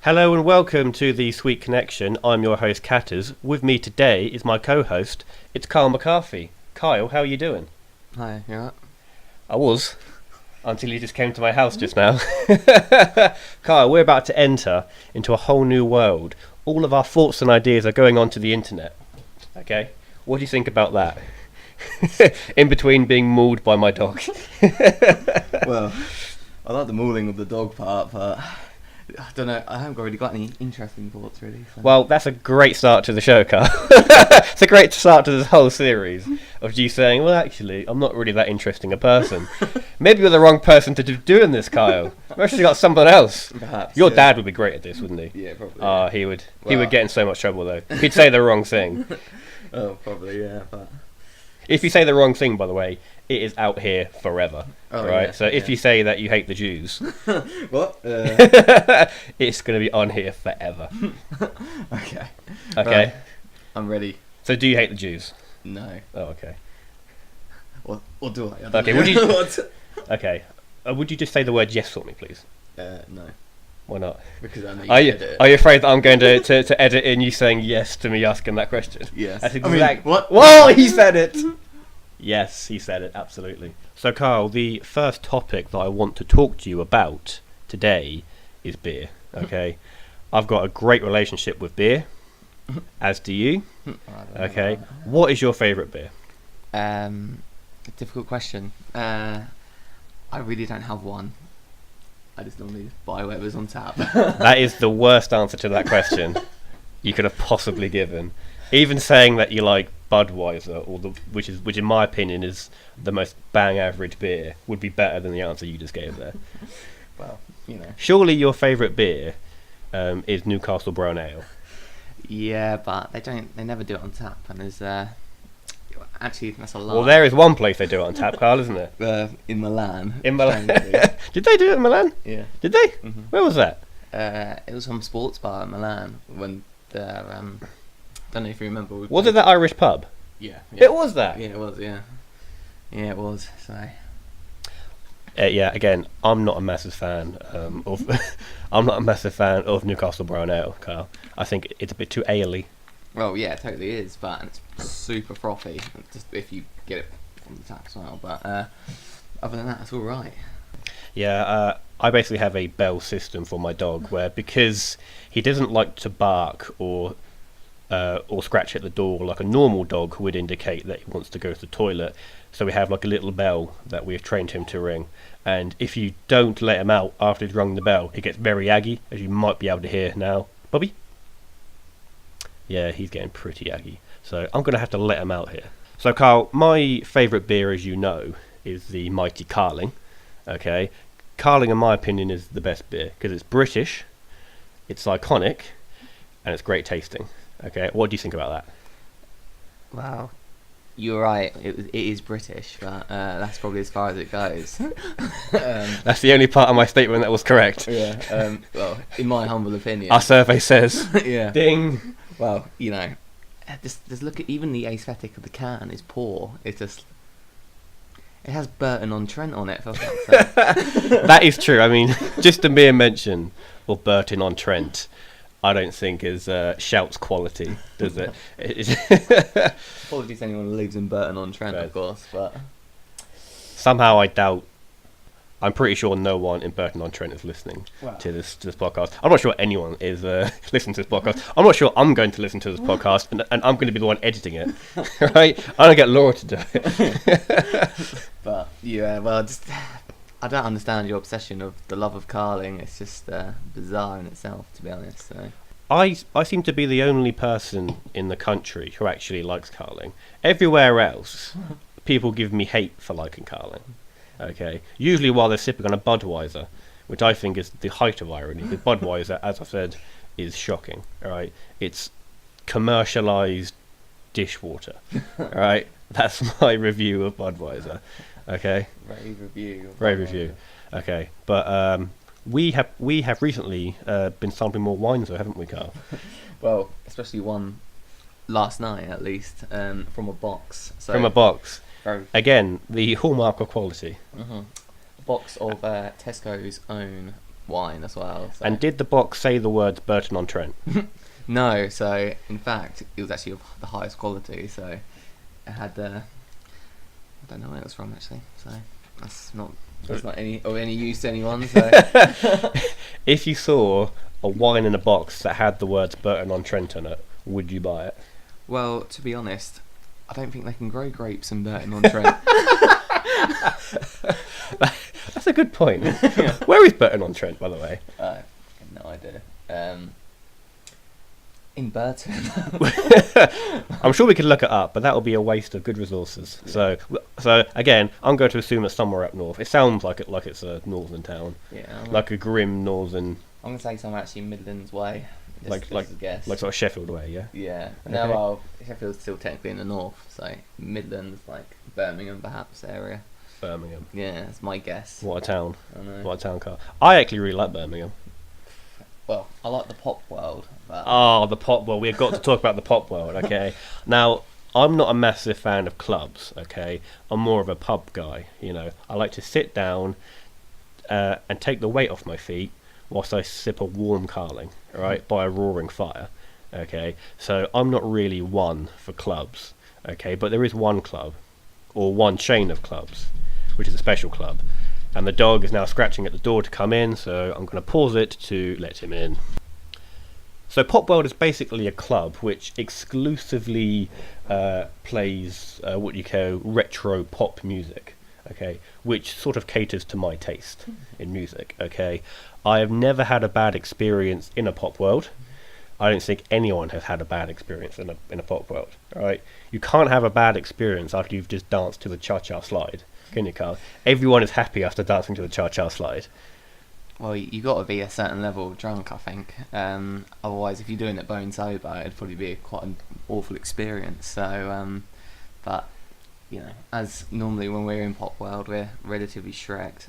Hello and welcome to the Sweet Connection. I'm your host, Catters. With me today is my co-host. It's Kyle McCarthy. Kyle, how are you doing? Hi, you alright? I was, until you just came to my house just now. Kyle, we're about to enter into a whole new world. All of our thoughts and ideas are going onto the internet. Okay? What do you think about that? In between being mauled by my dog. Well, I like the mauling of the dog part, but I don't know, I haven't really got any interesting thoughts really. So. Well, that's a great start to the show, Carl. It's a great start to this whole series of you saying, well, actually, I'm not really that interesting a person. Maybe you're the wrong person to be doing this, Kyle. Maybe you got someone else. Perhaps. Your dad would be great at this, wouldn't he? Yeah, probably. Oh, he would. He would get in so much trouble, though. He'd say the wrong thing. Oh, probably, yeah, but... If you say the wrong thing, by the way, it is out here forever. Oh, right? Yeah, So if you say that you hate the Jews... What? it's going to be on here forever. Okay. Okay? Right. I'm ready. So do you hate the Jews? No. Oh, okay. What do I? Okay, would you... Okay. Would you just say the word yes for me, please? No. Why not? Because I know Are you edit it. Are you afraid that I'm going to edit in you saying yes to me asking that question? Yes. That's I mean, what? Whoa, he said it! Yes, he said it, absolutely. So, Carl, the first topic that I want to talk to you about today is beer, okay? I've got a great relationship with beer, as do you, okay? What is your favourite beer? Difficult question. I really don't have one. I just normally buy whatever's on tap. That is the worst answer to that question you could have possibly given. Even saying that you like Budweiser, or which in my opinion is the most bang average beer, would be better than the answer you just gave there. Well, you know. Surely your favourite beer is Newcastle Brown Ale. Yeah, but they never do it on tap, and there's actually that's a lie. Well, there is one place they do it on tap, Carl, isn't it? In Milan. In Milan. Did they do it in Milan? Yeah. Did they? Mm-hmm. Where was that? It was some sports bar in Milan when the don't know if you remember. Was it that Irish pub? Yeah. It was that. Yeah, it was. Yeah, it was. So. Yeah. Again, I'm not a massive fan of. I'm not a massive fan of Newcastle Brown Ale, Carl. I think it's a bit too ale-y. Well, yeah, it totally is, but it's super frothy. Just if you get it from the tap as well. But other than that, it's all right. Yeah, I basically have a bell system for my dog where, because he doesn't like to bark or scratch at the door like a normal dog would indicate that he wants to go to the toilet, so we have like a little bell that we've trained him to ring, and if you don't let him out after he's rung the bell, he gets very aggy, as you might be able to hear now. Bobby? Yeah, he's getting pretty aggy, so I'm going to have to let him out here. So Carl, my favourite beer, as you know, is the Mighty Carling. Okay, Carling, in my opinion, is the best beer because it's British, it's iconic, and it's great tasting. Okay, what do you think about that? Wow, you're right. It is British, but that's probably as far as it goes. That's the only part of my statement that was correct. Yeah. Well, in my humble opinion, Our survey says. Yeah. Ding. Well, you know, just look at even the aesthetic of the can is poor. It's just. It has Burton on Trent on it, for fuck's sake. That is true. I mean, just the mere mention of Burton on Trent, I don't think is shouts quality, does it? Apologies to anyone who lives in Burton on Trent, of course, but somehow I doubt. I'm pretty sure no one in Burton on Trent is listening to this podcast. I'm not sure anyone is listening to this podcast. I'm not sure I'm going to listen to this podcast, and I'm going to be the one editing it. Right? I don't get Laura to do it. But yeah, well, just I don't understand your obsession of the love of Carling. It's just bizarre in itself, to be honest. So. I seem to be the only person in the country who actually likes Carling. Everywhere else, people give me hate for liking Carling. Okay, usually while they're sipping on a Budweiser, which I think is the height of irony. The Budweiser, as I said, is shocking. All right, it's commercialized dishwater. All right, that's my review of Budweiser. Okay, Rave review. Rave review. Okay, but we have recently been sampling more wines, though, haven't we, Carl? Well, especially one last night, at least, from a box. So From a box. Very Again, the hallmark of quality. a box of Tesco's own wine as well. So. And did the box say the words Burton on Trent? No, so in fact, it was actually of the highest quality. So it had I don't know where it was from actually. So that's not any use to anyone. So If you saw a wine in a box that had the words Burton on Trent on it, would you buy it? well, to be honest, I don't think they can grow grapes in Burton on Trent. That's a good point. Where is Burton on Trent, by the way? I have no idea. In Burton. I'm sure we could look it up, but that will be a waste of good resources. Yeah. So again, I'm going to assume it's somewhere up north. It sounds like it's a northern town, Yeah, like a grim northern, I'm gonna say somewhere actually Midlands way. Just like a guess. sort of Sheffield way, yeah. Yeah. Okay. No, well, Sheffield's still technically in the north, so Midlands, like Birmingham, perhaps area. Birmingham. Yeah, that's my guess. What a town! I know. What a town car. I actually really like Birmingham. Well, I like the pop world. But Oh, the pop world. We've got to talk about the pop world, okay? Now, I'm not a massive fan of clubs, okay? I'm more of a pub guy, you know. I like to sit down and take the weight off my feet whilst I sip a warm carling, right, by a roaring fire, okay? So I'm not really one for clubs, okay? But there is one club, or one chain of clubs, which is a special club. And the dog is now scratching at the door to come in, so I'm going to pause it to let him in. So Pop World is basically a club which exclusively plays what you call retro pop music, okay, which sort of caters to my taste in music, okay. I have never had a bad experience in a Pop World. I don't think anyone has had a bad experience in a Pop World, alright? You can't have a bad experience after you've just danced to the cha-cha slide, can you, Carl? Everyone is happy after dancing to the cha-cha slide. well, you got to be a certain level drunk, I think. Otherwise, if you're doing it bone sober, it'd probably be quite an awful experience. So, but you know, as normally when we're in Pop World, we're relatively Shrek'd.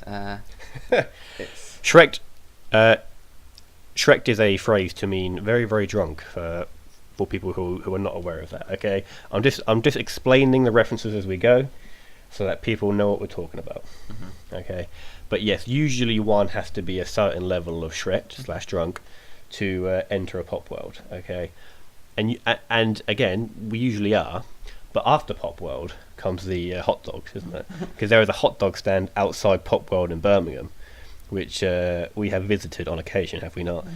It's Shrek'd, Shrek'd is a phrase to mean very, very drunk for people who are not aware of that. Okay, I'm just explaining the references as we go, so that people know what we're talking about. Mhm. Okay, but yes, usually one has to be a certain level of Shrek'd / drunk to enter a Pop World. Okay, and again, we usually are. But after Pop World comes the hot dogs, isn't it? Because there is a hot dog stand outside Pop World in Birmingham, which we have visited on occasion, have we not?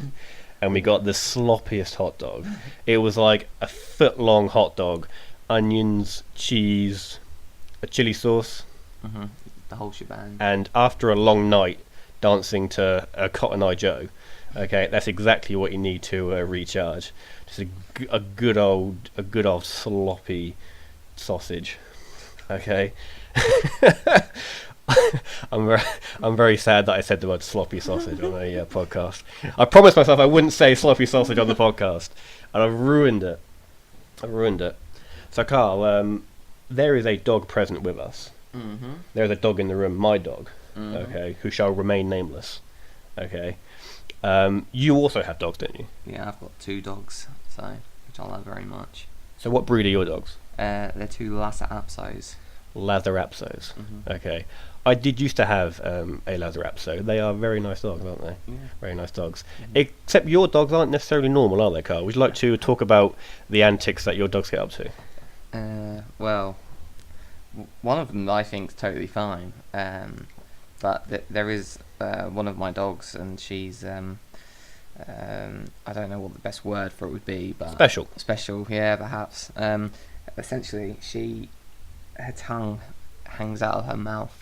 And we got the sloppiest hot dog. It was like a foot-long hot dog, onions, cheese, a chili sauce, the whole shebang. and after a long night dancing to Cotton Eye Joe, okay, that's exactly what you need to recharge. Just a good old sloppy sausage, okay. I'm very sad that I said the word sloppy sausage on a podcast. I promised myself I wouldn't say sloppy sausage on the podcast, and I've ruined it. So, Carl, there is a dog present with us. Mm-hmm. There is a dog in the room, my dog, Mhm. okay, who shall remain nameless. Okay. You also have dogs, don't you? Yeah, I've got 2 dogs, so which I love very much. So, what breed are your dogs? They're 2 Lhasa Apsos. Lhasa-Apsos. Mhm. Okay. I did used to have a Lhasa-Apso. They are very nice dogs, aren't they? Yeah. Very nice dogs. Mhm. Except your dogs aren't necessarily normal, are they, Carl? Would you like to talk about the antics that your dogs get up to? Well, one of them I think is totally fine. But there is one of my dogs, and she's I don't know what the best word for it would be, but special, yeah, perhaps. Essentially, her tongue hangs out of her mouth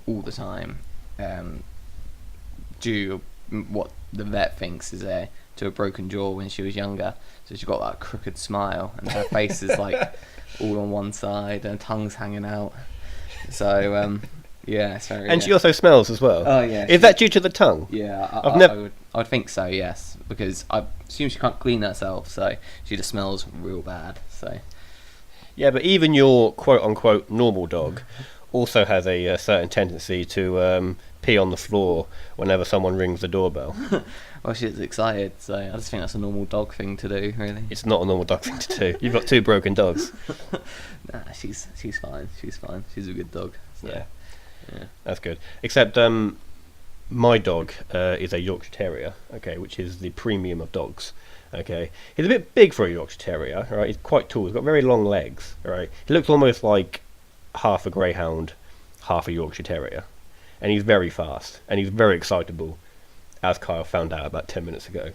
all the time, due what the vet thinks is to a broken jaw when she was younger. So she's got that crooked smile, and her face is like all on one side, and her tongue's hanging out. So yeah, so And she also smells as well. Oh yeah. Is that due to the tongue? Yeah, I've I would think so. Yes, because I assume she can't clean herself, so she just smells real bad. So Yeah, but even your quote-unquote normal dog also has a certain tendency to pee on the floor whenever someone rings the doorbell. well, she's excited, so I just think that's a normal dog thing to do, really. It's not a normal dog thing to do. You've got 2 broken dogs. Nah, she's fine. She's fine. She's a good dog. So, Yeah. yeah. That's good. Except my dog is a Yorkshire Terrier, okay, which is the premium of dogs. Okay, he's a bit big for a Yorkshire Terrier. Right, he's quite tall. He's got very long legs. Right, he looks almost like half a greyhound, half a Yorkshire Terrier, and he's very fast and he's very excitable, as Kyle found out about 10 minutes ago.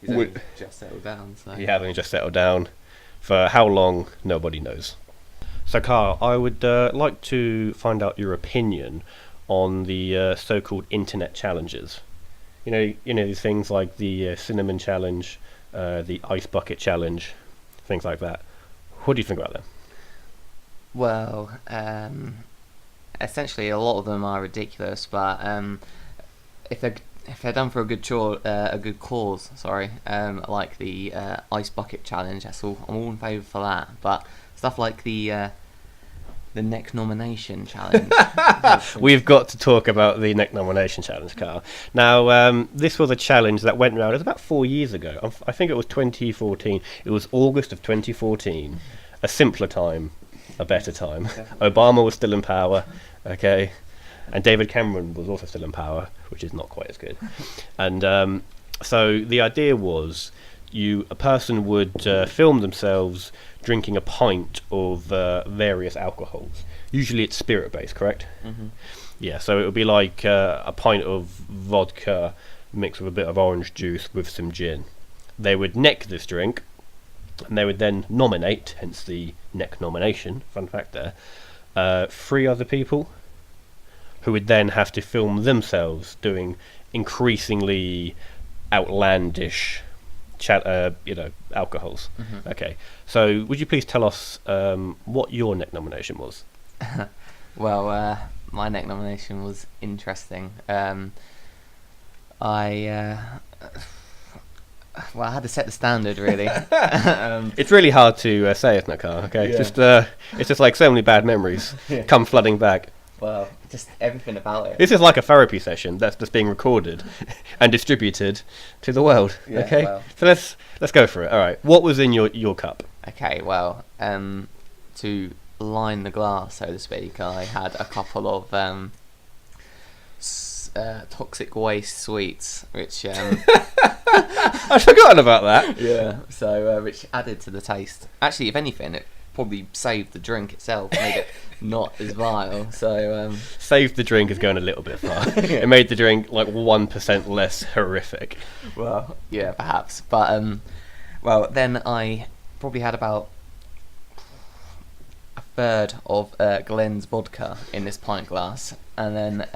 He's only just settled down. So. He has only just settled down. For how long, nobody knows. So, Kyle, I would like to find out your opinion on the so-called internet challenges. You know these things like the cinnamon challenge, the ice bucket challenge, things like that. What do you think about them? Well, essentially, a lot of them are ridiculous, but if they're done for a good cause, like the ice bucket challenge, I'm all in favour for that. But stuff like the neck nomination challenge. We've got to talk about the neck nomination challenge, Carl. Now, this was a challenge that went around. It was about 4 years ago. I think it was 2014. It was August of 2014. A simpler time, a better time. Obama was still in power, okay, and David Cameron was also still in power, which is not quite as good. And so the idea was, a person would film themselves drinking a pint of various alcohols. Usually it's spirit-based, correct? Mm-hmm. Yeah, so it would be like a pint of vodka mixed with a bit of orange juice with some gin. They would neck this drink, and they would then nominate, hence the neck nomination, fun fact there, 3 other people who would then have to film themselves doing increasingly outlandish alcohols. Mm-hmm. Okay, so would you please tell us what your neck nomination was? Well, my neck nomination was interesting. I had to set the standard, really. It's really hard to say, isn't it, Carl? Okay, Yeah. It's just like so many bad memories come flooding back. Well, just everything about it. This is like a therapy session that's just being recorded and distributed to the world. Yeah, okay, well. so let's go for it. All right, what was in your cup? Okay, well, to line the glass, so to speak, I had a couple of toxic waste sweets, which I'd forgotten about that. yeah, so which added to the taste. Actually, if anything, it probably saved the drink itself, made it not as vile. So Saved the drink is going a little bit far. It made the drink like 1% less horrific. well, yeah, perhaps, but well, then I probably had about a third of Glen's vodka in this pint glass, and then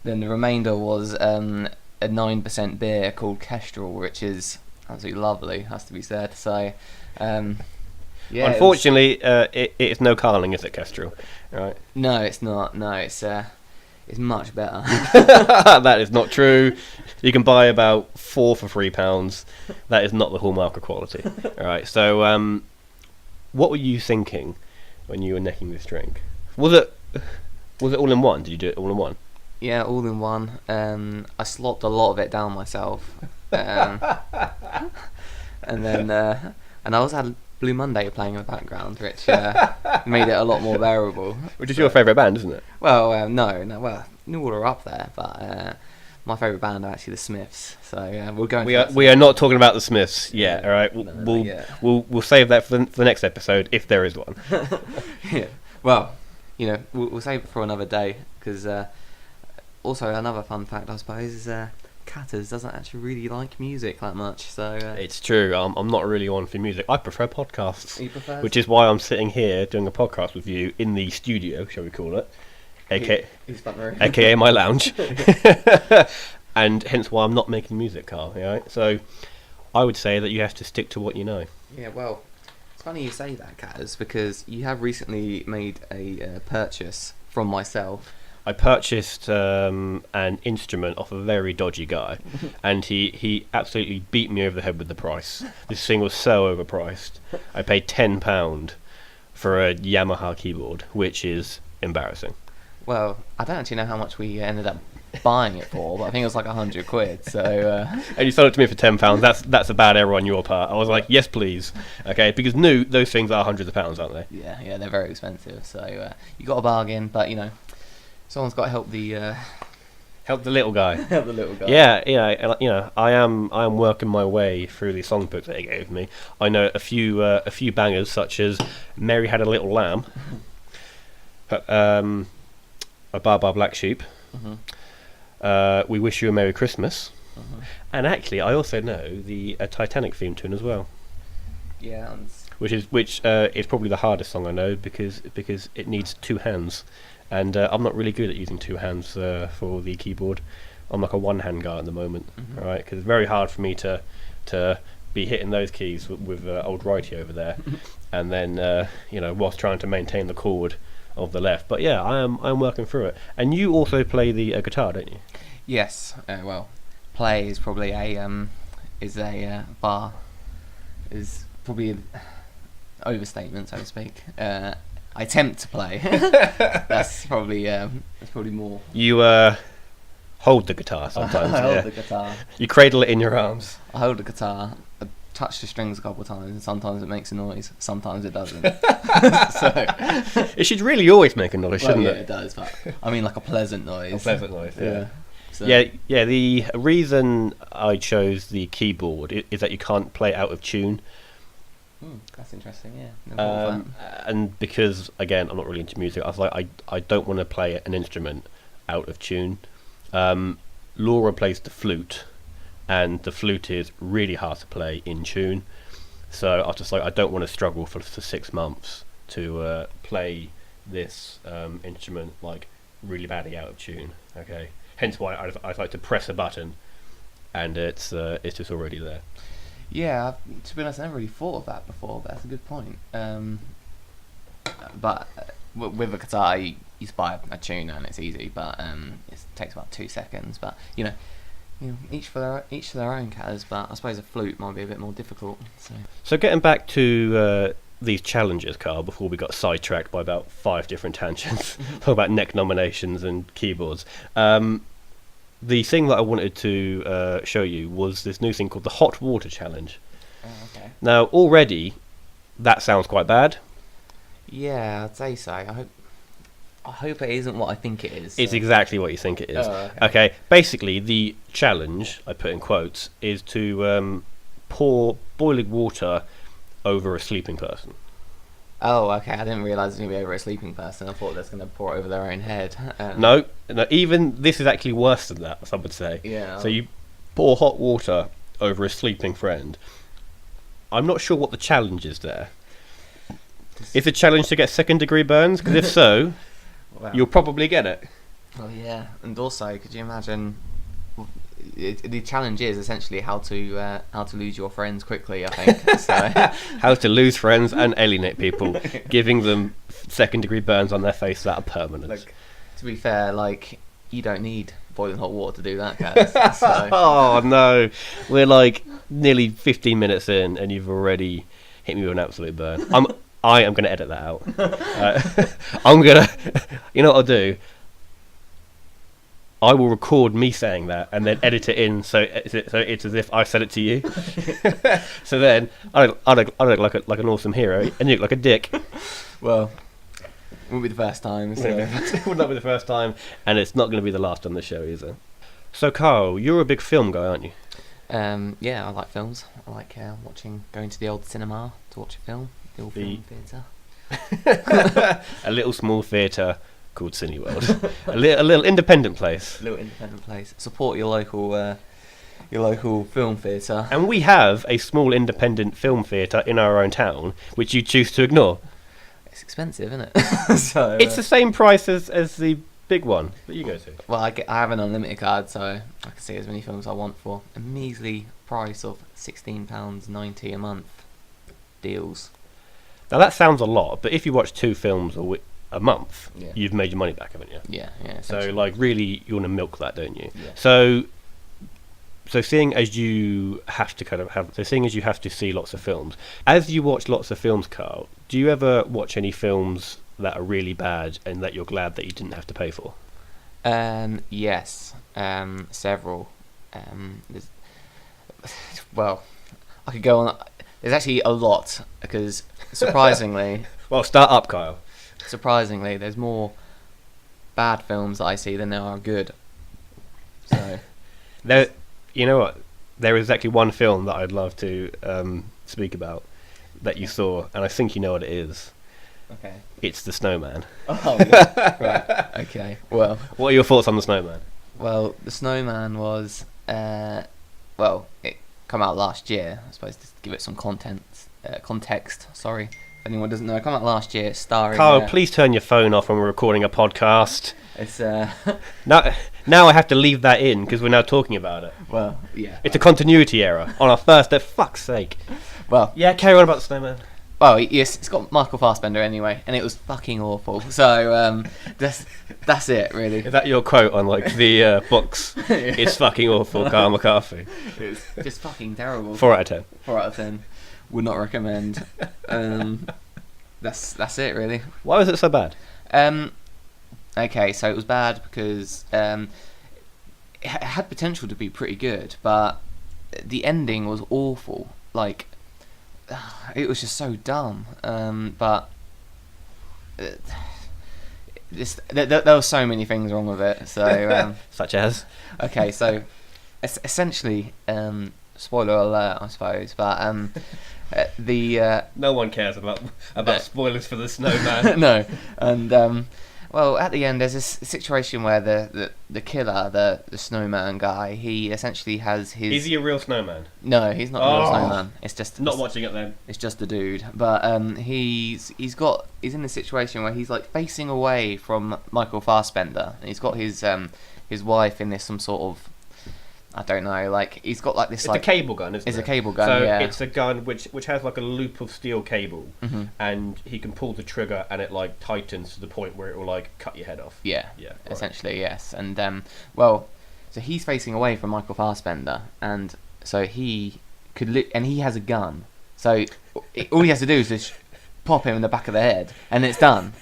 the remainder was a 9% beer called Kestrel, which is absolutely lovely, has to be said. So, yeah. Unfortunately, it's no Carling, is it, Kestrel? Right. No, it's not. No, it's much better. That is not true. You can buy about 4 for £3. That is not the hallmark of quality. All right. So, what were you thinking when you were necking this drink? Was it all in one? Did you do it all in one? Yeah, all in one. I slopped a lot of it down myself, and then and I also had Blue Monday playing in the background, which made it a lot more bearable. Which is your favourite band, isn't it? Well, no, well, New Order are up there, but my favourite band are actually the Smiths. So we'll go. We are not talking about the Smiths yet. All right, we'll save that for the next episode if there is one. Yeah. Well, we'll save it for another day, because also another fun fact, I suppose, is Catters doesn't actually really like music that much. So it's true. I'm not really one for music. I prefer podcasts. He prefers? Which is why I'm sitting here doing a podcast with you in the studio, shall we call it, aka my lounge, and hence why I'm not making music, Carl. Right? So I would say that you have to stick to what you know. Yeah, well, it's funny you say that, Catters, because you have recently made a purchase from myself. I purchased an instrument off a very dodgy guy, and he absolutely beat me over the head with the price. This thing was so overpriced. I paid £10 for a Yamaha keyboard, which is embarrassing. Well, I don't actually know how much we ended up buying it for, but I think it was like £100. So and you sold it to me for £10. That's a bad error on your part. I was like, yes, please. Okay, because those things are hundreds of pounds, aren't they? Yeah, they're very expensive. So you got a bargain, but someone's got to help the Help the little guy. Help the little guy. Yeah. I am working my way through the songbook that he gave me. I know a few bangers such as "Mary Had a Little Lamb," "A Bar Bar Black Sheep," "We Wish You a Merry Christmas," and actually I also know the Titanic theme tune as well. Yeah. Which is probably the hardest song I know because it needs two hands. And I'm not really good at using two hands for the keyboard. I'm like a one-hand guy at the moment, right? Because it's very hard for me to be hitting those keys with old righty over there, and then whilst trying to maintain the chord of the left. But yeah, I'm working through it. And you also play the guitar, don't you? Yes. Well, play is probably is probably an overstatement, so to speak. I attempt to play. That's probably more. You hold the guitar sometimes. I hold the guitar. You cradle it in your arms. I hold the guitar. I touch the strings a couple of times, and sometimes it makes a noise. Sometimes it doesn't. So it should really always make a noise, shouldn't yeah, it? it does. But I mean, like a pleasant noise. A pleasant noise. Yeah. So. Yeah. The reason I chose the keyboard is that you can't play out of tune. That's interesting, yeah. Never thought of that. And because, again, I'm not really into music, I was like, I don't want to play an instrument out of tune. Laura plays the flute, and the flute is really hard to play in tune. So I was just like, I don't want to struggle for 6 months to play this instrument like really badly out of tune. Okay, hence why I'd like to press a button, and it's just already there. Yeah, to be honest, I never really thought of that before, but that's a good point. But with a guitar, you buy a tuner and it's easy, but it takes about 2 seconds. But each for their own, Kaz. But I suppose a flute might be a bit more difficult. So getting back to these challenges, Carl, before we got sidetracked by about 5 different tangents, talk about neck nominations and keyboards. The thing that I wanted to show you was this new thing called the hot water challenge. Oh, okay. Now, already, that sounds quite bad. Yeah, I'd say so. I hope it isn't what I think it is. It's exactly what you think it is. Oh, okay. Basically, the challenge, I put in quotes, is to pour boiling water over a sleeping person. Oh, okay. I didn't realise it was going to be over a sleeping person. I thought they were going to pour it over their own head. No, even this is actually worse than that, some would say. Yeah. So you pour hot water over a sleeping friend. I'm not sure what the challenge is there. Is the challenge to get 2nd-degree burns? Because if so, Well, you'll probably get it. Well, yeah. And also, could you imagine... the challenge is essentially how to lose your friends quickly, I think. So. How to lose friends and alienate people, giving them 2nd-degree burns on their face that are permanent. Like, to be fair, you don't need boiling hot water to do that, guys. So. Oh no, we're like nearly 15 minutes in, and you've already hit me with an absolute burn. I am going to edit that out. I'm gonna. You know what I'll do? I will record me saying that and then edit it in so it's as if I said it to you. So then I look like an awesome hero and you look like a dick. Well, it won't be the first time. So. It would not be the first time, and it's not going to be the last on the show either. So Carl, you're a big film guy, aren't you? Yeah, I like films. I like going to the old cinema to watch a film, the old film theatre. A little small theatre called Cineworld. a little independent place. Support your local film theatre. And we have a small independent film theatre in our own town, which you choose to ignore. It's expensive, isn't it? So it's the same price as the big one that you go to. Well, I have an unlimited card, so I can see as many films I want for a measly price of £16.90 a month. Deals. Now that sounds a lot, but if you watch 2 films a month, yeah, you've made your money back, haven't you? Yeah. So really, you want to milk that, don't you? Yeah. So seeing as you have to see lots of films, as you watch lots of films, Carl, do you ever watch any films that are really bad and that you're glad that you didn't have to pay for? Yes. Several. Well, I could go on. There's actually a lot because surprisingly. Well, start up, Kyle. Surprisingly, there's more bad films that I see than there are good. There, you know what? There is actually one film that I'd love to speak about that you saw, and I think you know what it is. Okay. It's The Snowman. Oh, yeah. Right. Okay. Well. What are your thoughts on The Snowman? Well, The Snowman was, it come out last year. I suppose to give it some context. Sorry, if anyone doesn't know, it come out last year. Starring. Carl, please turn your phone off when we're recording a podcast. It's Now I have to leave that in because we're now talking about it. well, yeah. It's a continuity error on our first. Fuck's sake. Well, Yeah, carry on about The Snowman. well, yes, it's got Michael Fassbender anyway, and it was fucking awful. So that's it, really. Is that your quote on like the box? It's fucking awful, Carl McCarthy. It was just fucking terrible. 4 out of 10. 4 out of 10. Would not recommend. That's it, really. Why was it so bad? Okay, so it was bad because it had potential to be pretty good, but the ending was awful. Like, it was just so dumb. But there were so many things wrong with it. So Such as? okay, so essentially, spoiler alert, I suppose, but the No one cares about spoilers for The Snowman. no, and well, at the end, there's this situation where the killer, the snowman guy, he essentially has his. Is he a real snowman? No, he's not a real snowman. It's just Not watching it then. It's just a dude, but he's in a situation where he's like facing away from Michael Fassbender, and he's got his wife in this some sort of, I don't know, like he's got like this It's like a cable gun, isn't it? It's a cable gun, so yeah. it's a gun which has like a loop of steel cable, Mhm. and he can pull the trigger, and it like tightens to the point where it will like cut your head off. Yeah, Yeah, right. essentially, yes. And well, so he's facing away from Michael Fassbender, and so he could and he has a gun. So all he has to do is just pop him in the back of the head, and it's done.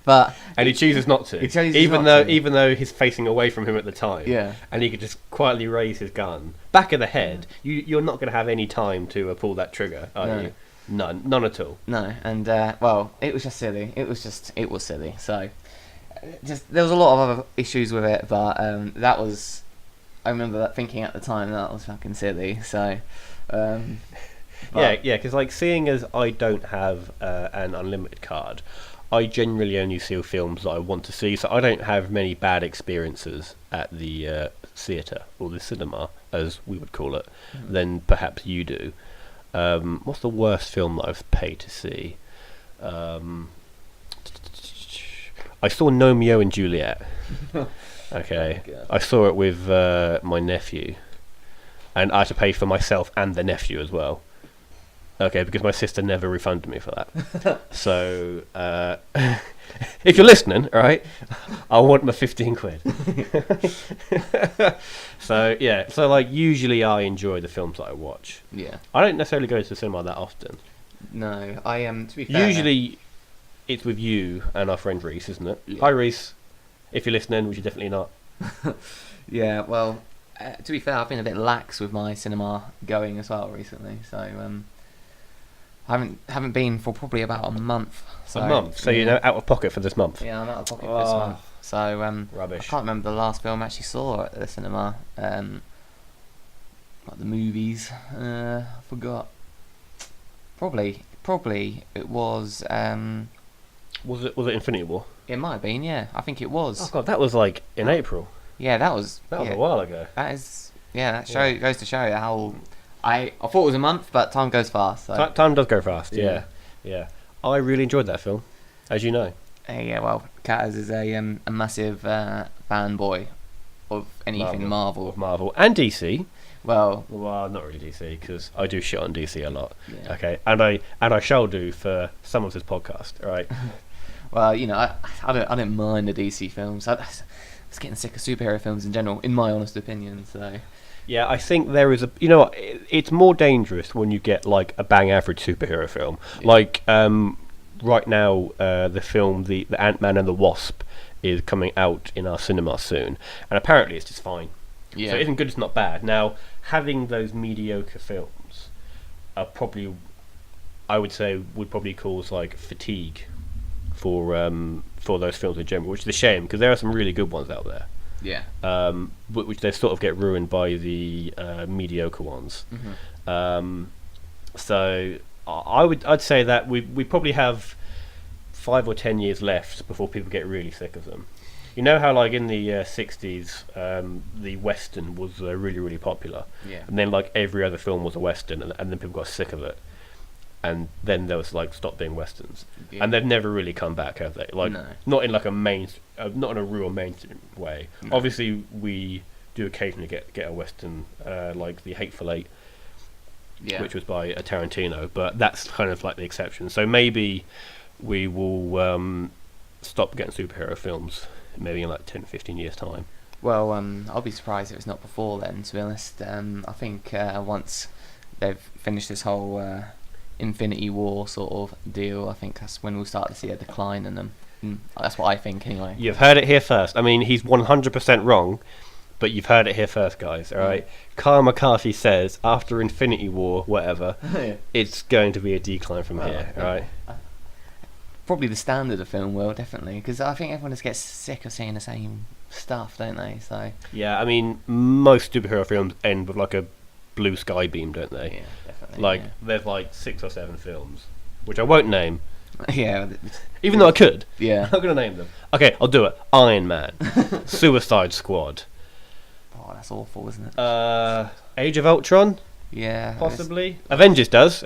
But And he chooses not to. He chooses even not though to. even though he's facing away from him at the time. Yeah. And he could just quietly raise his gun back of the head. You're not going to have any time to pull that trigger, are No. you? None at all. no, and well, it was just silly. It was silly. So just there was a lot of other issues with it, but that was. I remember that thinking at the time that was fucking silly. So. Yeah, because like seeing as I don't have an unlimited card, I generally only see films that I want to see, so I don't have many bad experiences at the theatre or the cinema, as we would call it, than perhaps you do. What's the worst film that I've paid to see? I saw Romeo and Juliet. Okay, Oh, God. I saw it with my nephew, and I had to pay for myself and the nephew as well. Okay, because my sister never refunded me for that. So, if you're listening, all right, I want my 15 quid. So, yeah. So, like, usually I enjoy the films that I watch. Yeah. I don't necessarily go to the cinema that often. No, I am. To be fair, Usually, it's with you and our friend Reese, isn't it? Yeah. Hi, Reese. If you're listening, which you're definitely not. Yeah. Well, to be fair, I've been a bit lax with my cinema going as well recently. So I haven't been for probably about a month. So, A month. So, yeah. you know, out of pocket for this month. Yeah, I'm out of pocket for this Oh. month. So I Rubbish. can't remember the last film I actually saw at the cinema. Like the movies. I forgot. Probably it was. Was it Infinity War? It might have been. Yeah, I think it was. Oh, God, that was like in April. Yeah, that was. That was yeah, a while ago. That is. Yeah, that goes to show how. I thought it was a month, but time goes fast. So. Time does go fast. Yeah. Yeah. I really enjoyed that film, as you know. Yeah, well, Kaz is a massive fanboy of anything Marvel. Of Marvel and DC. Well, Not really DC, because I do shit on DC a lot. Yeah. Okay, and I shall do for some of this podcast. All right. well, you know, I don't mind the DC films. I was getting sick of superhero films in general, in my honest opinion. So. Yeah, I think there is a. You know, it's more dangerous when you get like a bang average superhero film. Yeah. Like right now, the film the Ant-Man and the Wasp is coming out in our cinema soon, and apparently it's just fine. Yeah. So it isn't good, it's not bad. Now, having those mediocre films are probably, I would say, would probably cause like fatigue for those films in general, which is a shame because there are some really good ones out there. Yeah. Which they sort of get ruined by the mediocre ones. So I'd say that we probably have 5 or 10 years left before people get really sick of them. You know how like in the 60s the Western was really, really popular, and then like every other film was a Western, and then people got sick of it, and then there was like stop being Westerns, and they've never really come back, have they? Like not in like a not in a real mainstream way. No. Obviously we do occasionally get a Western like The Hateful Eight, which was by Tarantino, but that's kind of like the exception. So maybe we will stop getting superhero films maybe in like 10, 15 years time. Well, I'll be surprised if it's not before then, to be honest. I think once they've finished this whole Infinity War sort of deal, I think that's when we'll start to see a decline in them. That's what I think anyway. You've heard it here first. I mean, he's 100% wrong, but you've heard it here first, guys, alright? Kyle McCarthy says after Infinity War, whatever, it's going to be a decline from here, alright? Probably the standard of film will, definitely, because I think everyone just gets sick of seeing the same stuff, don't they? So yeah, I mean, most superhero films end with like a blue sky beam, don't they? Yeah, definitely. Like, there's like 6 or 7 films, which I won't name. Yeah. Even though I could. Yeah. I'm not going to name them. Okay, I'll do it. Iron Man. Suicide Squad. Oh, that's awful, isn't it? Age of Ultron? Yeah. Possibly. Avengers does,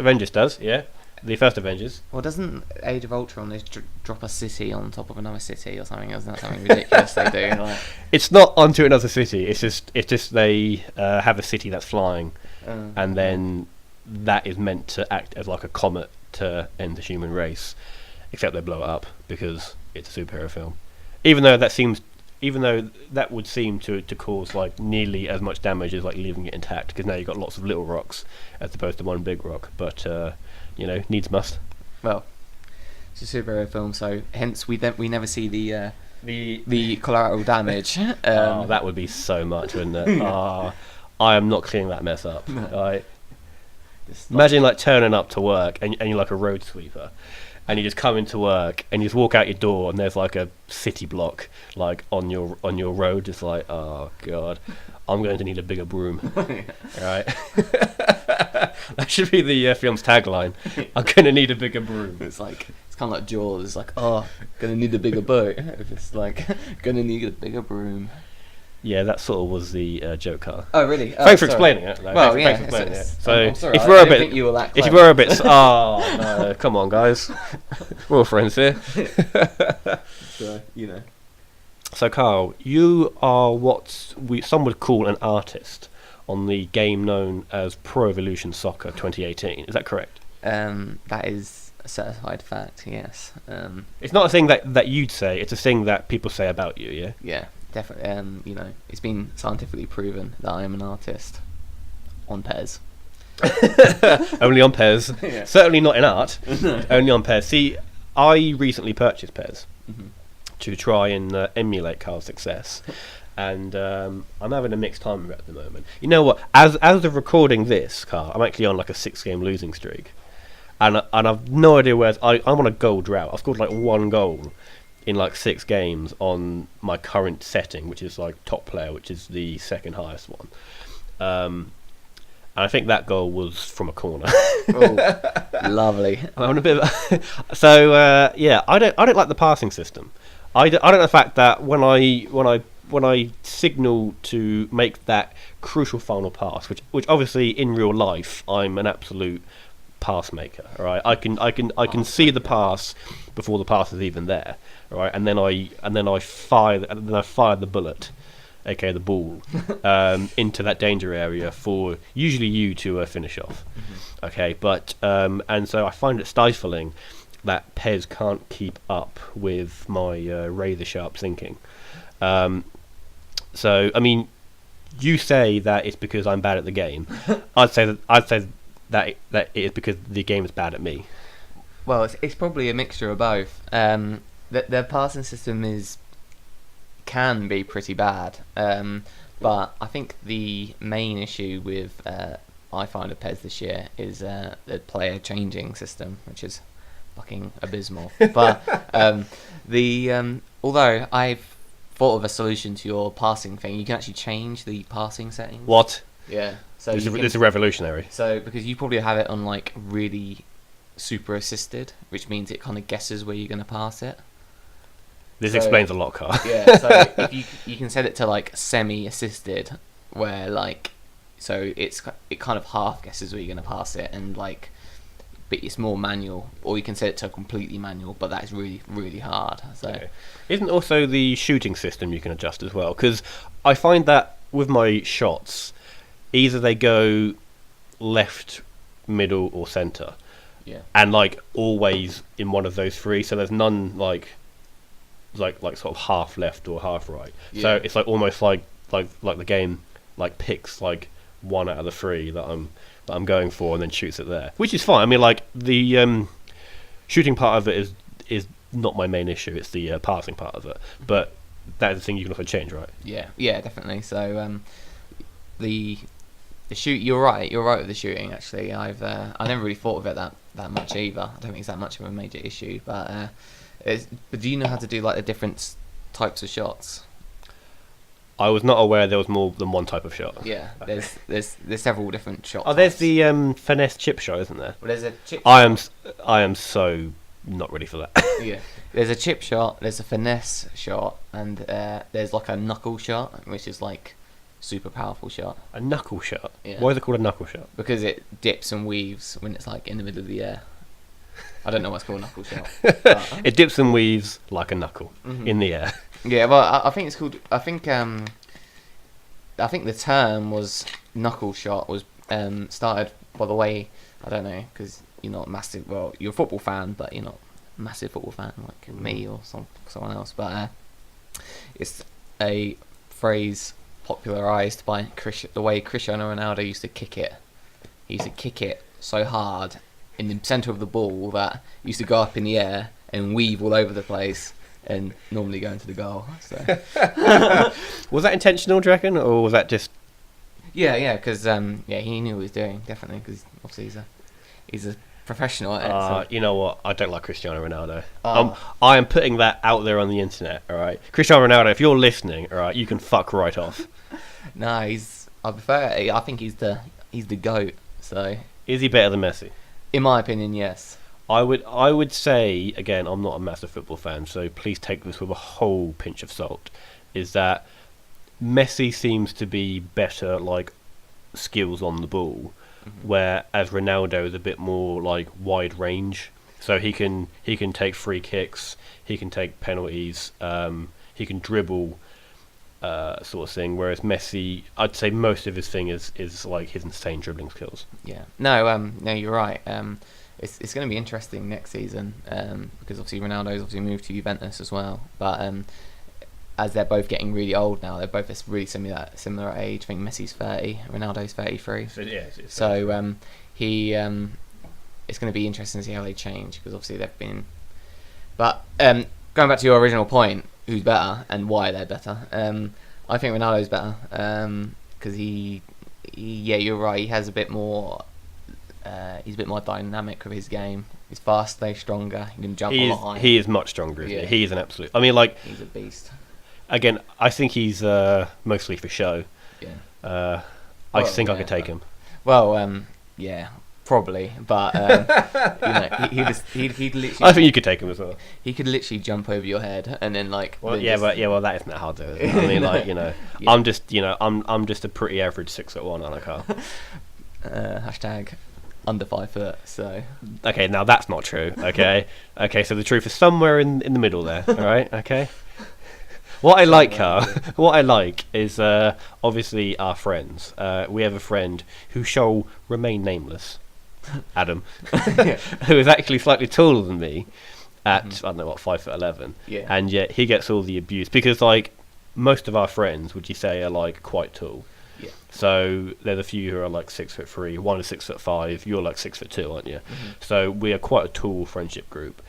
yeah. The first Avengers. Well, doesn't Age of Ultron they drop a city on top of another city or something? Isn't that something ridiculous they do? Like... It's not onto another city. It's just they have a city that's flying, and then that is meant to act as like a comet to end the human race. Except they blow it up because it's a superhero film. Even though that would seem to cause like nearly as much damage as like leaving it intact, because now you've got lots of little rocks as opposed to one big rock. But you know, needs must. Well, it's a superhero film, so hence we never see the collateral damage. Oh, that would be so much, wouldn't it? I am not cleaning that mess up. Right? Imagine like turning up to work and you're like a road sweeper, and you just come into work and you just walk out your door and there's like a city block like on your road, just like, oh god, I'm going to need a bigger broom. Right? That should be the film's tagline. I'm going to need a bigger broom. It's kind of like Jaws. It's like, oh, going to need a bigger boat. It's like, going to need a bigger broom. Yeah, that sort of was the joke, Carl. Oh, really? Thanks for explaining it. No, well, thanks for explaining it. So, I'm sorry, if you were a bit, oh no, come on, guys, we're all friends here. So, you know. So, Carl, you are what some would call an artist on the game known as Pro Evolution Soccer 2018. Is that correct? That is a certified fact. Yes. It's not a thing that you'd say. It's a thing that people say about you. Yeah. Yeah. Definitely, you know, it's been scientifically proven that I am an artist on PES. Only on PES. Yeah. Certainly not in art. Only on PES. See, I recently purchased PES to try and emulate Carl's success, and I'm having a mixed time with it at the moment. You know what? As of recording this, Carl, I'm actually on like a 6-game losing streak, and I've no idea where I'm on a goal drought. I've scored like 1 goal in like 6 games on my current setting, which is like top player, which is the second highest one. And I think that goal was from a corner. Oh, lovely. I'm a bit of so yeah, I don't like the passing system. I don't like the fact that when I signal to make that crucial final pass, which obviously in real life I'm an absolute pass maker. All right, I can see the pass before the pass is even there. All right, and then I fire the bullet, aka the ball, into that danger area for usually you to finish off. Okay, but and so I find it stifling that PES can't keep up with my razor sharp thinking. So I mean, you say that it's because I'm bad at the game. I'd say that it is because the game is bad at me. Well, it's probably a mixture of both. The passing system can be pretty bad, but I think the main issue with I find at PES this year is the player changing system, which is fucking abysmal. But although I've thought of a solution to your passing thing. You can actually change the passing settings. What? Yeah. So This is revolutionary. So because you probably have it on like really super assisted, which means it kind of guesses where you're going to pass it. This explains a lot, Carl. Yeah. So if you can set it to like semi-assisted, where like, so it kind of half guesses where you're going to pass it, and like, but it's more manual, or you can set it to completely manual, but that's really, really hard. So Okay. Isn't also the shooting system you can adjust as well? Because I find that with my shots, either they go left, middle, or centre, yeah, and like always in one of those three. So there's none like sort of half left or half right. Yeah. So it's like almost like the game like picks like one out of the three that I'm going for, and then shoots it there, which is fine. I mean, like the shooting part of it is not my main issue. It's the passing part of it, but that is the thing you can also change, right? yeah, definitely. So the shoot, you're right with the shooting. Actually, I never really thought of it that much either. I don't think it's that much of a major issue, but do you know how to do like the different types of shots? I was not aware there was more than one type of shot. Yeah, there's several different shots. Oh, there's the finesse chip shot, isn't there? Well, there's a chip. I am so not ready for that. Yeah, there's a chip shot, there's a finesse shot, and there's like a knuckle shot, which is like super powerful shot. A knuckle shot. Yeah. Why is it called a knuckle shot? Because it dips and weaves when it's like in the middle of the air. I don't know what's called a knuckle shot. But, It dips and weaves like a knuckle Mhm. in the air. yeah, well, I think it's called. I think the term was knuckle shot was started by the way. I don't know, because you're not massive. Well, you're a football fan, but you're not a massive football fan like me or someone else. But it's a phrase popularised by the way Cristiano Ronaldo used to kick it. He used to kick it so hard in the centre of the ball that it used to go up in the air and weave all over the place and normally go into the goal. So Was that intentional, do you reckon, or was that just? yeah, because he knew what he was doing, definitely, because obviously he's a professional at it. So. You know what? I don't like Cristiano Ronaldo. Oh. I am putting that out there on the internet. All right, Cristiano Ronaldo, if you're listening, all right, you can fuck right off. No, I think he's the GOAT. So Is he better than Messi? in my opinion, yes. I would say, again, I'm not a massive football fan, so please take this with a whole pinch of salt, is that Messi seems to be better like skills on the ball, whereas Ronaldo is a bit more like wide range. So he can take free kicks, he can take penalties, he can dribble, sort of thing. Whereas Messi, I'd say most of his thing is like his insane dribbling skills. Yeah. No, you're right. It's going to be interesting next season because obviously Ronaldo's obviously moved to Juventus as well. But as they're both getting really old now, they're both a really similar age. I think Messi's 30, Ronaldo's 33. So yeah, It's going to be interesting to see how they change because obviously they've been. But going back to your original point, who's better and why they're better? I think Ronaldo's better because you're right. He has a bit more. He's a bit more dynamic with his game. He's faster, he's stronger. He can jump a lot higher. He is much stronger, isn't Yeah. he? He is an absolute. I mean, like, He's a beast. again, I think he's mostly for show. Yeah. I think I could take him. Well, yeah, probably, but he'd literally. I think you could take him as well. He could literally jump over your head and then like. Well, then yeah, just- well, that isn't that hard, though. Is it? I mean, like, Yeah. I'm just a pretty average 6'1", aren't I, Carl? Hashtag under 5 foot. So. Okay, now that's not true. Okay, so the truth is somewhere in the middle there. All right, okay. What I like, Carl, what I like is obviously our friends. We have a friend who shall remain nameless, Adam, who is actually slightly taller than me at I don't know what 5'11", Yeah. and yet he gets all the abuse because like most of our friends, would you say, are like quite tall. Yeah. So there's a few who are like 6'3", one is 6'5", you're like 6'2", aren't you? Mm-hmm. So we are quite a tall friendship group.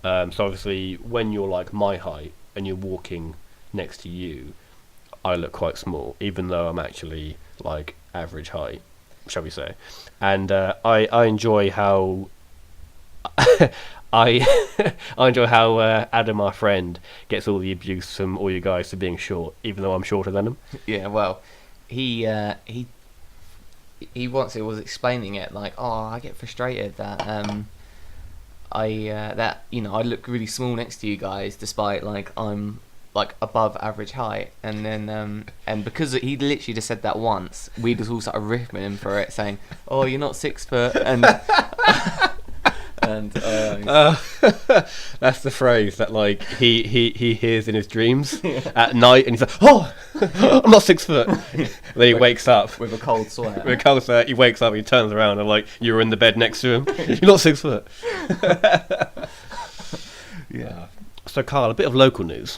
So obviously when you're like my height and you're walking next to you, I look quite small, even though I'm actually like average height, shall we say. And I enjoy how I I enjoy how Adam, our friend, gets all the abuse from all you guys for being short, even though I'm shorter than him. Yeah, well, he once it was explaining it like, oh, I get frustrated that I look really small next to you guys, despite like I'm like above average height, and then and because he literally just said that once, we just all started ripping him for it, saying, "Oh, you're not 6 foot," and and that's the phrase that like he hears in his dreams at night, and he's like, "Oh, I'm not 6 foot." Then he wakes up with a cold sweat. with a cold sweat. He wakes up, he turns around, and like you were in the bed next to him. You're not 6 foot. Yeah. So, Carl, a bit of local news.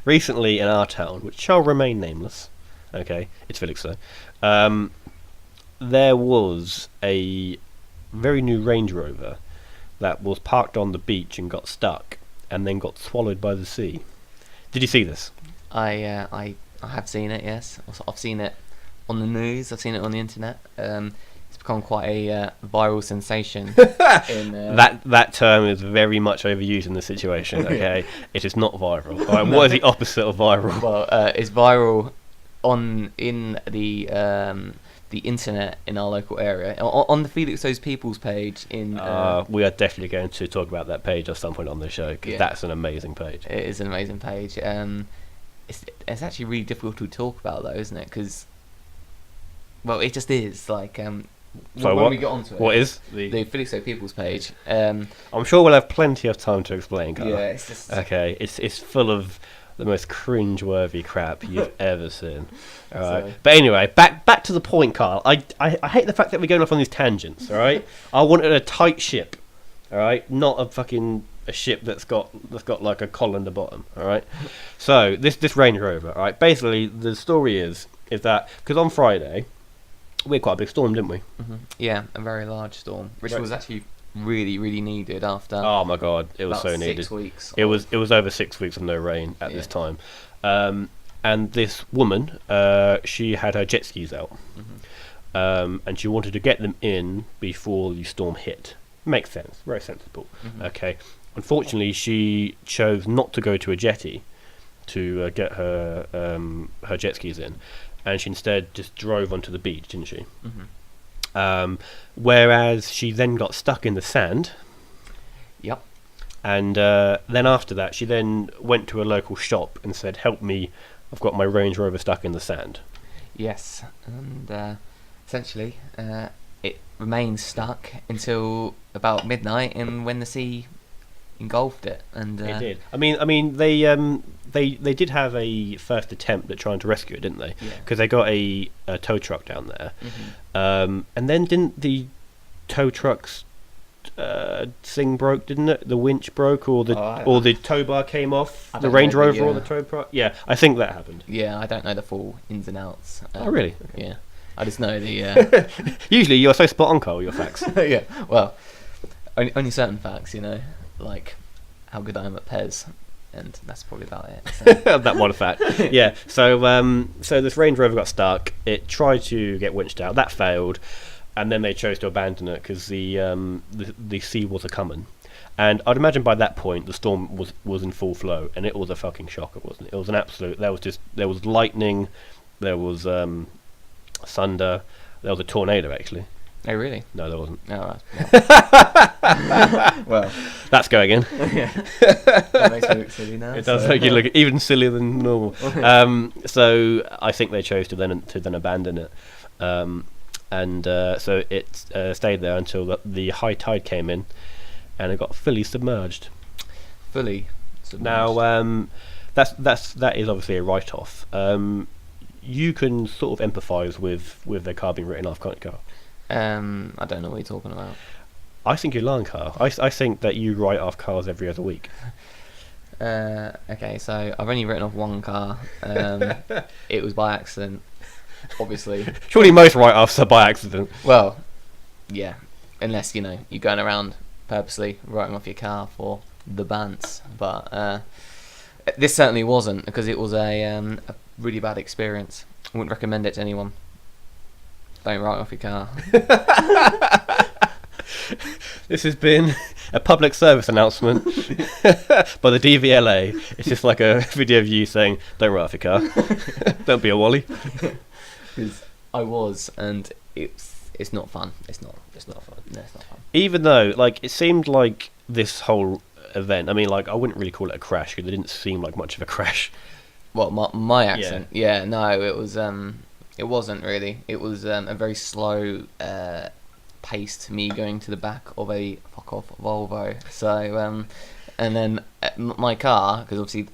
Recently in our town, which shall remain nameless, okay, it's Felixstowe, there was a very new Range Rover that was parked on the beach and got stuck and then got swallowed by the sea. Did you see this? I have seen it. Yes, I've seen it on the news. I've seen it on the internet. It's become quite a viral sensation. That term is very much overused in this situation. Okay, it is not viral. All right, what is the opposite of viral? Well, it's viral in the internet in our local area, on the Felixstowe's People's page. We are definitely going to talk about that page at some point on the show, because that's an amazing page. It is an amazing page. It's actually really difficult to talk about though, isn't it? Because, well, it just is. Like, so when we get onto it, what is the Felixstowe People's page? I'm sure we'll have plenty of time to explain, Carl. Yeah, it's just okay. It's full of the most cringe-worthy crap you've ever seen. All right. So, but anyway, back to the point, Carl. I hate the fact that we're going off on these tangents. All right. I wanted a tight ship. All right, not a ship that's got like a collar in the bottom. All right. So this Range Rover. All right. Basically, the story is that because on Friday we had quite a big storm, didn't we? Mm-hmm. Yeah, a very large storm, which was actually really, really needed after. Oh my God, it was so needed. 6 weeks. It was over 6 weeks of no rain at this time, and this woman, she had her jet skis out, and she wanted to get them in before the storm hit. Makes sense, very sensible. Okay, unfortunately, she chose not to go to a jetty to get her jet skis in, and she instead just drove onto the beach, didn't she? Whereas she then got stuck in the sand. Yep. And then after that, she then went to a local shop and said, "Help me, I've got my Range Rover stuck in the sand." Yes, and essentially, it remained stuck until about midnight, and when the sea engulfed it, and it did. I mean, they did have a first attempt at trying to rescue it, didn't they? Because they got a tow truck down there, and then didn't the tow truck's thing broke, didn't it? The winch broke, or the tow bar came off the Range Rover or the tow bar. Yeah, I think that happened. Yeah, I don't know the full ins and outs. Oh, really? Okay. Yeah, I just know the. Usually, you're so spot on, Carl, with your facts. Yeah, well, only certain facts, like how good I am at Pez, and that's probably about it. So. That one fact. Yeah. So this Range Rover got stuck. It tried to get winched out. That failed, and then they chose to abandon it because the sea was a coming. And I'd imagine by that point the storm was in full flow, and it was a fucking shocker, wasn't it? It was an absolute. There was lightning, there was thunder, there was a tornado actually. Oh, really? No, there wasn't. Oh, right. Well, that's going in. Yeah. That makes me look silly now. It does make you look even sillier than normal. So I think they chose to then abandon it, and so it stayed there until the high tide came in, and it got fully submerged. Fully submerged. Now, that is obviously a write-off. You can sort of empathise with their car being written off, can't you, Carl? I don't know what you're talking about. I think you're lying, Carl. I think that you write off cars every other week. Okay, so I've only written off one car. It was by accident, obviously. Surely most write-offs are by accident. Well, yeah, unless you're going around purposely writing off your car for the bants. But this certainly wasn't, because it was a really bad experience. I wouldn't recommend it to anyone. Don't write off your car. This has been a public service announcement by the DVLA. It's just like a video of you saying, "Don't write off your car. Don't be a Wally." Because I was, and it's not fun. It's not fun. No, it's not fun. Even though, like, it seemed like this whole event. I mean, like, I wouldn't really call it a crash because it didn't seem like much of a crash. What, my accent? Yeah, no, it was. It wasn't really. It was a very slow pace to me going to the back of a fuck off Volvo. So, and then my car, because obviously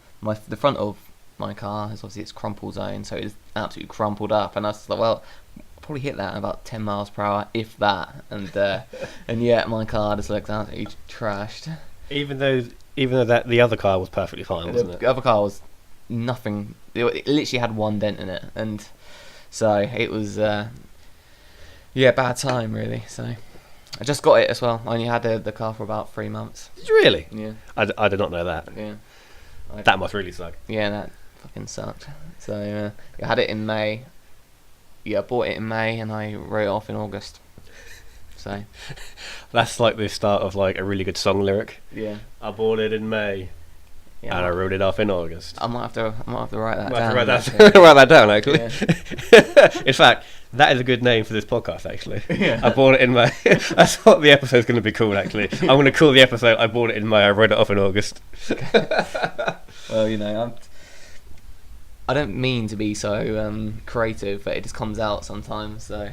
the front of my car is obviously its crumple zone, so it's absolutely crumpled up, and I was like, well, I'll probably hit that at about 10 miles per hour, if that, and yet my car just looks absolutely trashed. Even though that the other car was perfectly fine, wasn't it? The other car was nothing. It literally had one dent in it, and so it was bad time really. So I just got it as well. I only had the car for about 3 months. Did you really? Yeah. I did not know that. Yeah. That must really suck. Yeah, that fucking sucked. So I had it in May. Yeah, I bought it in May and I wrote it off in August. So that's like the start of like a really good song lyric. Yeah. I bought it in May. Yeah, and I wrote it off in August. I might have to write that down. Write that down, actually. Yeah. In fact, that is a good name for this podcast, actually. Yeah. I bought it in May. That's what the episode's going to be called, actually. I'm going to call the episode "I Bought It in May. I Wrote It Off in August." Well, I don't mean to be so creative, but it just comes out sometimes. So,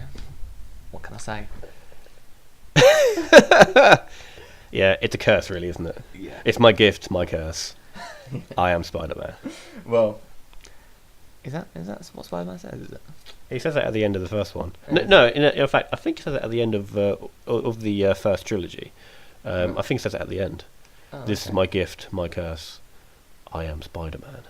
what can I say? Yeah, it's a curse, really, isn't it? Yeah. It's my gift, my curse. I am Spiderman. Well, is that what Spiderman says? Is it? He says that at the end of the first one. No, in fact, I think he says it at the end of the first trilogy. I think he says it at the end. Oh, this is my gift, my curse. I am Spider-Man.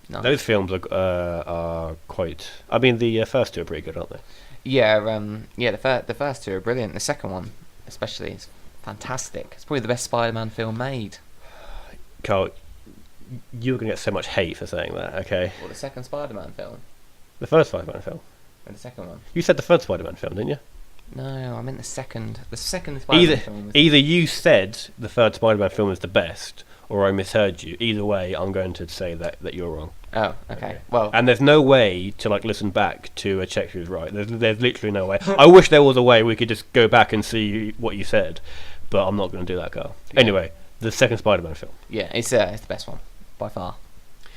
Nice. Those films are quite. I mean, the first two are pretty good, aren't they? Yeah, the first two are brilliant. The second one, especially, is fantastic. It's probably the best Spider-Man film made. Carl, you're going to get so much hate for saying that, okay? Well, the second Spider-Man film. The first Spider-Man film? And the second one. You said the third Spider-Man film, didn't you? No, I meant the second. The second Spider-Man film. Either you said the third Spider-Man film is the best, or I misheard you. Either way, I'm going to say that you're wrong. Oh, okay. Well, and there's no way to like listen back to check who's right. There's literally no way. I wish there was a way we could just go back and see what you said, but I'm not going to do that, Carl. Yeah. Anyway, the second Spider-Man film. Yeah, it's the best one by far.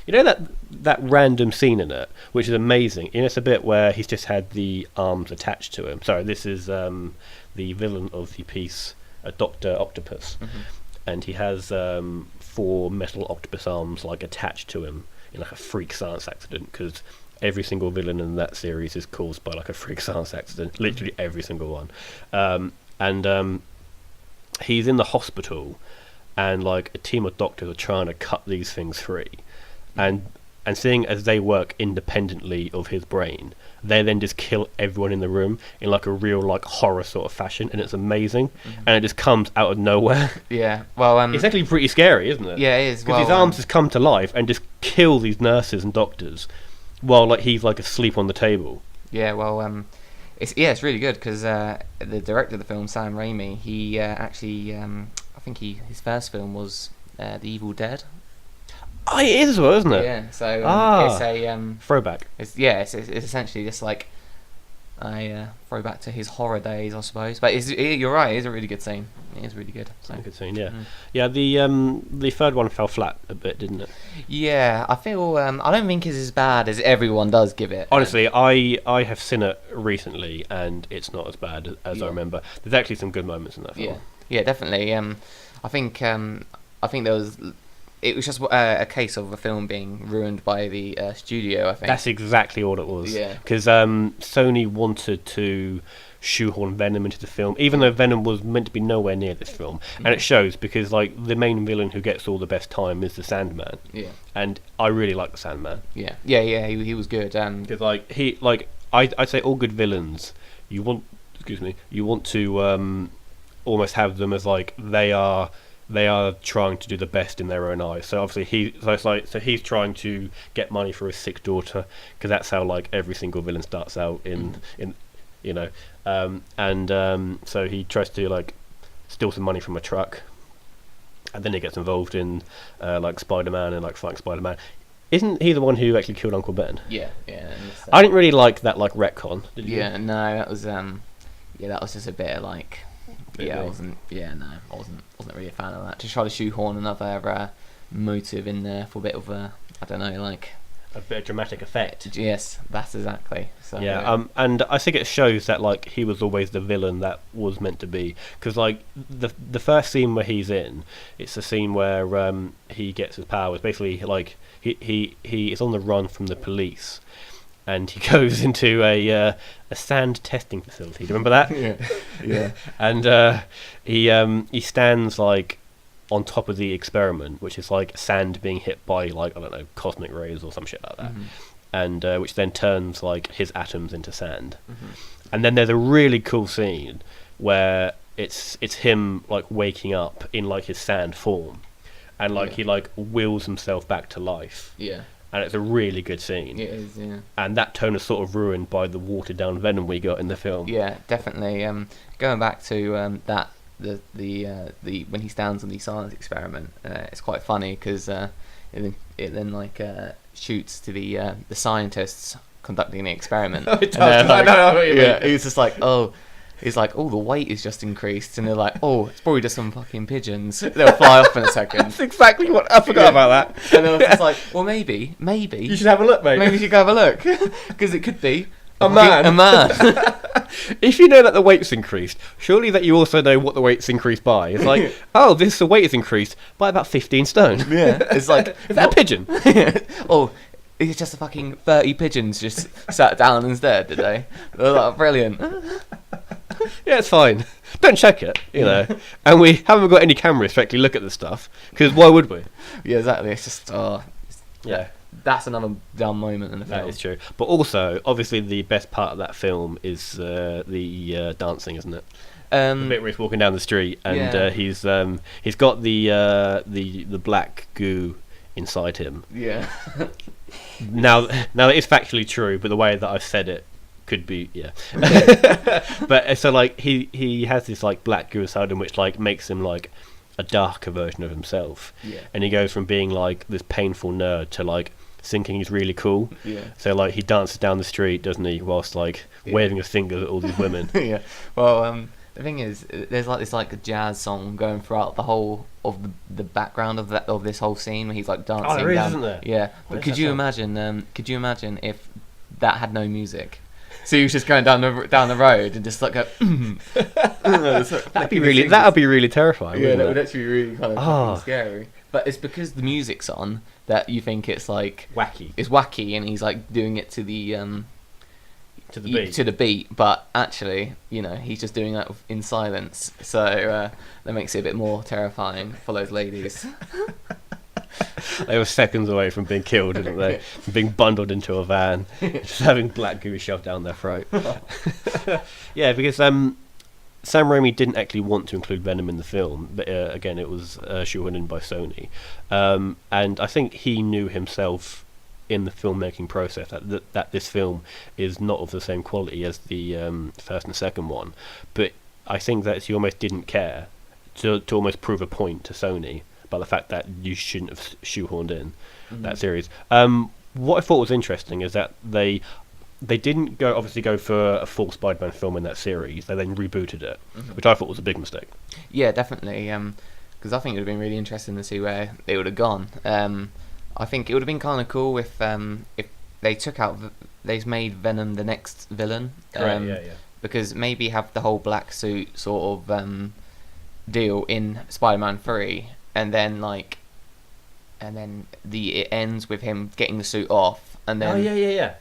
You know that random scene in it, which is amazing. You know, it's a bit where he's just had the arms attached to him. Sorry, this is the villain of the piece, Dr. Octopus, and he has 4 metal octopus arms like attached to him in like a freak science accident, because every single villain in that series is caused by like a freak science accident. Literally every single one. And he's in the hospital, and like a team of doctors are trying to cut these things free. And seeing as they work independently of his brain, they then just kill everyone in the room in like a real like horror sort of fashion, and it's amazing. And it just comes out of nowhere. Yeah, well, it's actually pretty scary, isn't it? Yeah, it is. Because his arms just come to life and just kill these nurses and doctors while like he's like asleep on the table. Yeah, well, it's really good because the director of the film, Sam Raimi, he actually I think his first film was The Evil Dead. Oh, it is as well, isn't it? Yeah, so it's a throwback. It's essentially just like a throwback to his horror days, I suppose. But you're right, it is a really good scene. It is really good. So. A good scene, yeah. Yeah, the third one fell flat a bit, didn't it? Yeah, I feel I don't think it's as bad as everyone does give it. Honestly, I have seen it recently, and it's not as bad as I remember. There's actually some good moments in that film. Yeah, definitely. I think there was. It was just a case of a film being ruined by the studio, I think. That's exactly all it was. Yeah. Because Sony wanted to shoehorn Venom into the film, even though Venom was meant to be nowhere near this film. And it shows, because like the main villain who gets all the best time is the Sandman. Yeah. And I really like the Sandman. Yeah, he was good. Because I'd say all good villains, you want to almost have them as like they are trying to do the best in their own eyes. So obviously he's trying to get money for his sick daughter, because that's how like every single villain starts out in you know. So he tries to like steal some money from a truck, and then he gets involved in like Spider-Man and like fighting Spider-Man. Isn't he the one who actually killed Uncle Ben? Yeah. I didn't really like that like retcon. Did you? Yeah, no, that was that was just a bit of like, I wasn't really a fan of that. To try to shoehorn another motive in there for a bit of a, I don't know, like a bit of dramatic effect. Yes, that's exactly. So and I think it shows that like he was always the villain that was meant to be, because like the first scene where he's in, it's the scene where he gets his powers. Basically, like he is on the run from the police, and he goes into a sand testing facility. Do you remember that? Yeah. And he stands like on top of the experiment, which is like sand being hit by like, I don't know, cosmic rays or some shit like that, and which then turns like his atoms into sand. And then there's a really cool scene where it's him like waking up in like his sand form, and like he like wills himself back to life. Yeah. And it's a really good scene. It is, yeah. And that tone is sort of ruined by the watered down Venom we got in the film. Yeah, definitely. Going back to that. The when he stands on the science experiment, it's quite funny because it then like shoots to the scientists conducting the experiment. It does. Like, I know what you mean. He's just like, the weight is just increased, and they're like, it's probably just some fucking pigeons. They'll fly off in a second. That's exactly what I forgot about that. And I was just like, well, maybe you should have a look, mate. Maybe you should go have a look, because it could be a man. If you know that the weight's increased, surely that you also know what the weight's increased by. It's like, the weight is increased by about 15 stone. Yeah, it's like, is that a pigeon? It's just a fucking 30 pigeons just sat down instead, did they? They're like, brilliant. Yeah, it's fine. Don't check it, you know. And we haven't got any cameras to actually look at this stuff, because why would we? Yeah, exactly. It's just, yeah. That's another dumb moment in the film. That is true. But also, obviously, the best part of that film is the dancing, isn't it? The bit where he's walking down the street and he's got the black goo inside him. Yeah. now it is factually true, but the way that I've said it could be But so like he has this like black goo inside him, which like makes him like a darker version of himself. Yeah. And he goes from being like this painful nerd to like thinking he's really cool. Yeah. So like he dances down the street, doesn't he, whilst like waving his fingers at all these women. Yeah. Well, the thing is, there's like this like a jazz song going throughout the whole of the background of this whole scene where he's like dancing. Oh, there is, down. isn't there? Yeah. But could you imagine? Could you imagine if that had no music? So he was just going down the road and just like go. That'd be really terrifying. Yeah, that would actually be really kind of scary. But it's because the music's on that you think it's like wacky. It's wacky, and he's like doing it to the beat. But actually, he's just doing that in silence. So that makes it a bit more terrifying for those ladies. They were seconds away from being killed, didn't they? From being bundled into a van, just having black goo shoved down their throat. Yeah, because Sam Raimi didn't actually want to include Venom in the film, but again, it was shoehorned in by Sony. And I think he knew himself in the filmmaking process that this film is not of the same quality as the first and second one. But I think that he almost didn't care to almost prove a point to Sony by the fact that you shouldn't have shoehorned in that series. What I thought was interesting is that they didn't go for a full Spider-Man film in that series. They then rebooted it, which I thought was a big mistake. Yeah, definitely. Because I think it would have been really interesting to see where they would have gone. I think it would have been kind of cool if they they made Venom the next villain. Yeah. Because maybe have the whole black suit sort of deal in Spider-Man 3. And then it ends with him getting the suit off, and then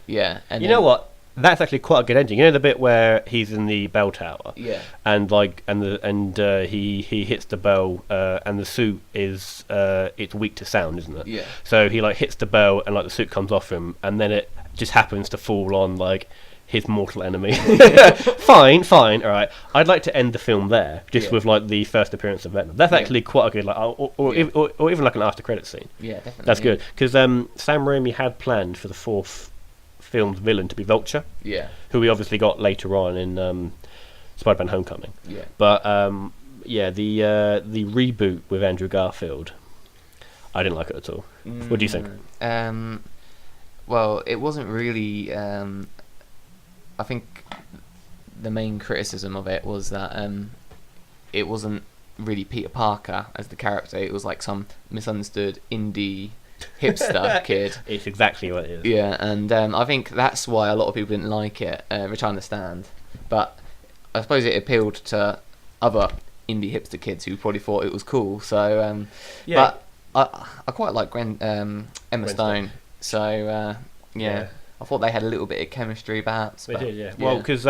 yeah. And you know what? That's actually quite a good ending. You know the bit where he's in the bell tower, and he hits the bell, and the suit is it's weak to sound, isn't it? Yeah. So he like hits the bell, and like the suit comes off him, and then it just happens to fall on like his mortal enemy. Fine, all right. I'd like to end the film there, just with like the first appearance of Venom. That's actually quite a good, like, or even like an after credit scene. Yeah, definitely. That's good because Sam Raimi had planned for the fourth film's villain to be Vulture, Yeah. who we obviously got later on in Spider-Man: Homecoming. Yeah. But the reboot with Andrew Garfield, I didn't like it at all. What do you think? Well, it wasn't really. I think the main criticism of it was that it wasn't really Peter Parker as the character. It was like some misunderstood indie hipster kid. It's exactly what it is. Yeah, and I think that's why a lot of people didn't like it, which I understand. But I suppose it appealed to other indie hipster kids who probably thought it was cool. So, Yeah. but I quite like Emma Stone. So, Yeah. I thought they had a little bit of chemistry, perhaps. They but, did, yeah. Well, because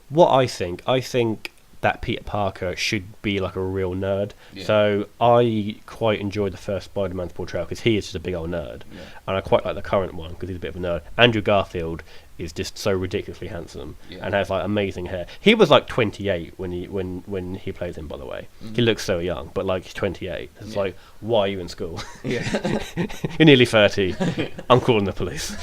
what I think that Peter Parker should be like a real nerd. Yeah. So I quite enjoyed the first Spider-Man's portrayal because he is just a big old nerd, Yeah. and I quite like the current one because he's a bit of a nerd. Andrew Garfield is just so ridiculously handsome and has like amazing hair. He was like 28 when he played him. By the way, he looks so young, but like he's 28. It's like, why are you in school? Yeah. You're nearly 30. I'm calling the police.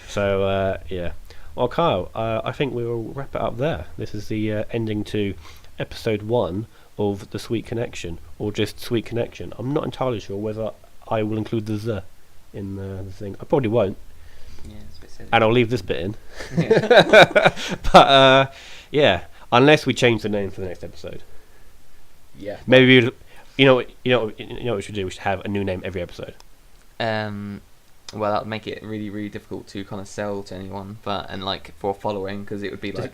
So yeah. Well, Kyle, I think we will wrap it up there. This is the ending to episode 1 of The Sweet Connection, or just Sweet Connection. I'm not entirely sure whether I will include the Z in the thing. I probably won't. Yeah, it's a bit silly. And I'll leave this bit in. Yeah. But, yeah, unless we change the name for the next episode. Yeah. Maybe, you know what we should do? We should have a new name every episode. Well, that would make it really, really difficult to kind of sell to anyone, and like for a following, because it would be like,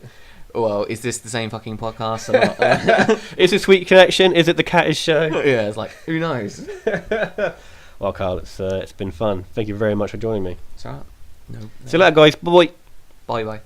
well, is this the same fucking podcast or not? Is it Sweet Connection? Is it the Cat Is Show? Yeah, it's like, who knows? Well, Carl, it's been fun. Thank you very much for joining me. It's alright. No. See you later, guys. Bye. Bye bye.